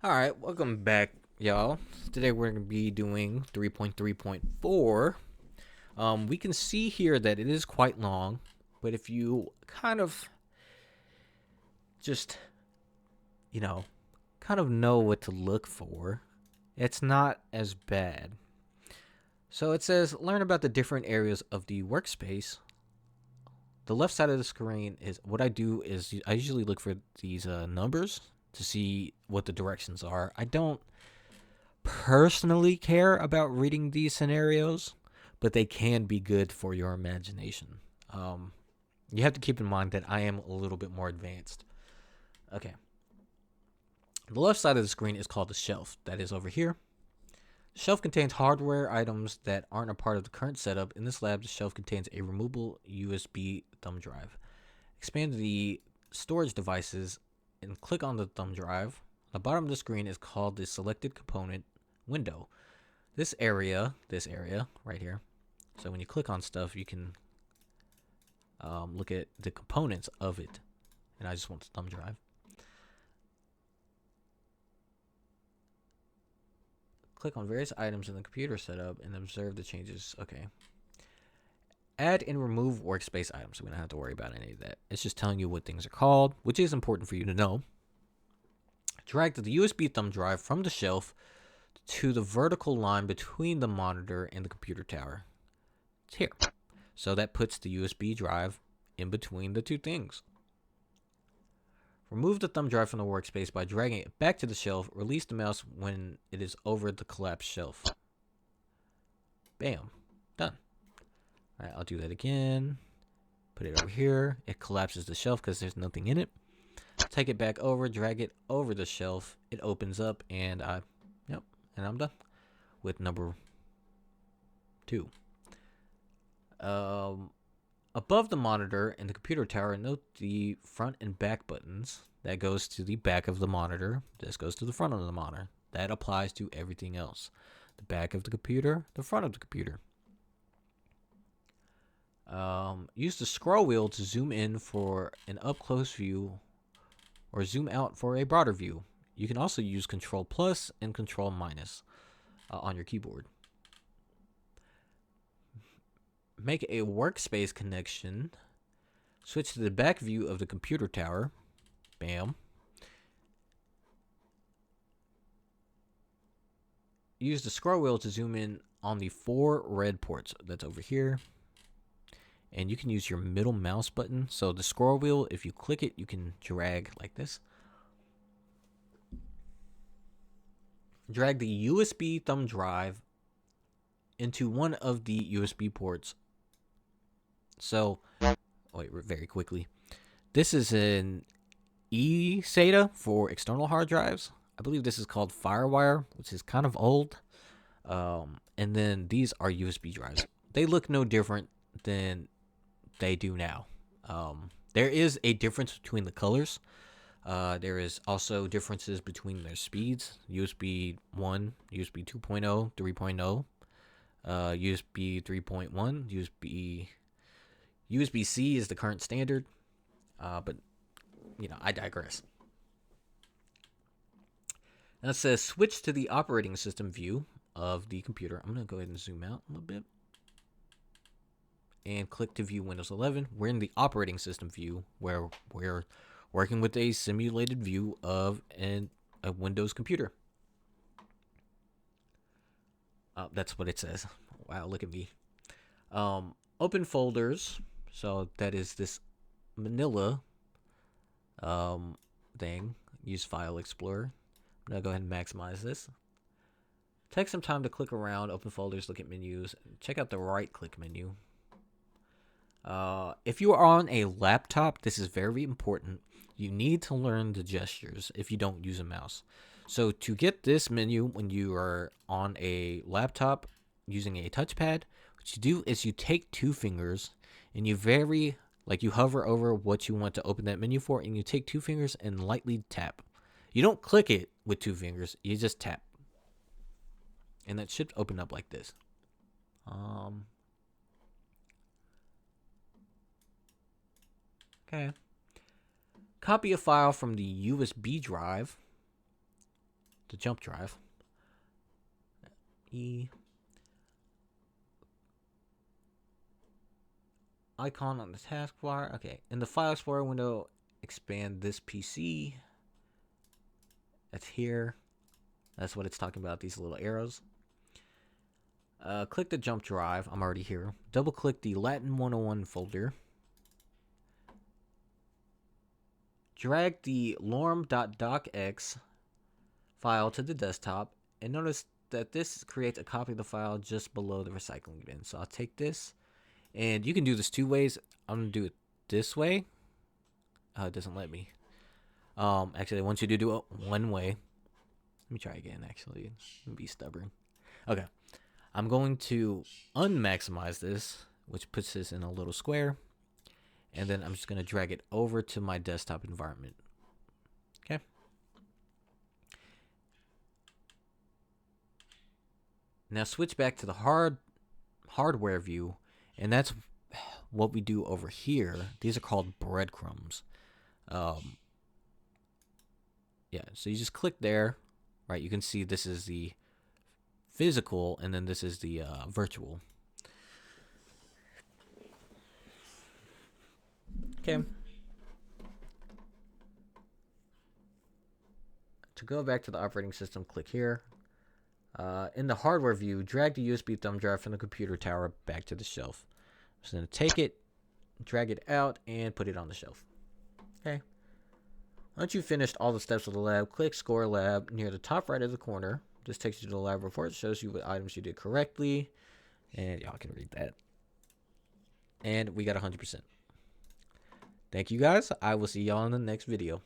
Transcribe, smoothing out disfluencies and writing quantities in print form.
Alright, welcome back, y'all. Today we're going to be doing 3.3.4. We can see here that it is quite long, but if you kind of just, you know, know what to look for, it's not as bad. So it says, learn about the different areas of the workspace. The left side of the screen is what I do is I usually look for these numbers to see what the directions are. I don't personally care about reading these scenarios, but they can be good for your imagination. You have to keep in mind that I am a little bit more advanced. Okay. The left side of the screen is called the shelf. That is over here. The shelf contains hardware items that aren't a part of the current setup. In this lab, the shelf contains a removable USB thumb drive. Expand the storage devices and click on the thumb drive. The bottom of the screen is called the selected component window. This area right here. So when you click on stuff, you can look at the components of it. And I just want the thumb drive. Click on various items in the computer setup and observe the changes. Okay. Add and remove workspace items. So we don't have to worry about any of that. It's just telling you what things are called, which is important for you to know. Drag the USB thumb drive from the shelf to the vertical line between the monitor and the computer tower. It's here. So that puts the USB drive in between the two things. Remove the thumb drive from the workspace by dragging it back to the shelf. Release the mouse when it is over the collapsed shelf. Bam. Done. Alright, I'll do that again. Put it over here. It collapses the shelf because there's nothing in it. Take it back over, drag it over the shelf. It opens up, and I'm done with number 2. Above the monitor and the computer tower, note the front and back buttons. That goes to the back of the monitor. This goes to the front of the monitor. That applies to everything else. The back of the computer, the front of the computer. Use the scroll wheel to zoom in for an up-close view or zoom out for a broader view. You can also use Control Plus and Control Minus on your keyboard. Make a workspace connection. Switch to the back view of the computer tower. Bam. Use the scroll wheel to zoom in on the 4 red ports that's over here. And you can use your middle mouse button. So the scroll wheel, if you click it, you can drag like this. Drag the USB thumb drive into one of the USB ports. So, wait, very quickly. This is an eSATA for external hard drives. I believe this is called Firewire, which is kind of old. And then these are USB drives. They look no different than they do now. There is a difference between the colors. There is also differences between their speeds. USB 1, USB 2.0, 3.0, USB 3.1, USB-C is the current standard. But, I digress. Now it says switch to the operating system view of the computer. I'm going to go ahead and zoom out a little bit. And click to view Windows 11. We're in the operating system view where we're working with a simulated view of a Windows computer. That's what it says. Wow, look at me. Open folders. So that is this Manila thing. Use File Explorer. I'm going to go ahead and maximize this. Take some time to click around, open folders, look at menus. Check out the right-click menu. If you are on a laptop, this is very important. You need to learn the gestures if you don't use a mouse. So to get this menu when you are on a laptop using a touchpad, what you do is you take 2 fingers and you hover over what you want to open that menu for, and you take 2 fingers and lightly tap. You don't click it with 2 fingers, you just tap. And that should open up like this. Okay. Copy a file from the USB drive the jump drive. E. Icon on the taskbar. Okay, in the File Explorer window, expand this PC. That's here. That's what it's talking about, these little arrows. Click the jump drive. I'm already here. Double click the Latin 101 folder. Drag the lorem.docx file to the desktop, and notice that this creates a copy of the file just below the recycling bin. So I'll take this, and you can do this two ways. I'm gonna do it this way. It doesn't let me. Actually, I want you to do it one way. Let me try again. Actually, be stubborn. Okay, I'm going to unmaximize this, which puts this in a little square, and then I'm just gonna drag it over to my desktop environment. Okay. Now switch back to the hardware view, and that's what we do over here. These are called breadcrumbs. Yeah, so you just click there, right? You can see this is the physical, and then this is the virtual. Okay. To go back to the operating system, click here. In the hardware view, drag the USB thumb drive from the computer tower back to the shelf. I'm just going to take it, drag it out, and put it on the shelf. Okay. Once you've finished all the steps of the lab, click Score Lab near the top right of the corner. This takes you to the lab report. It shows you what items you did correctly. And y'all can read that. And we got 100%. Thank you guys. I will see y'all in the next video.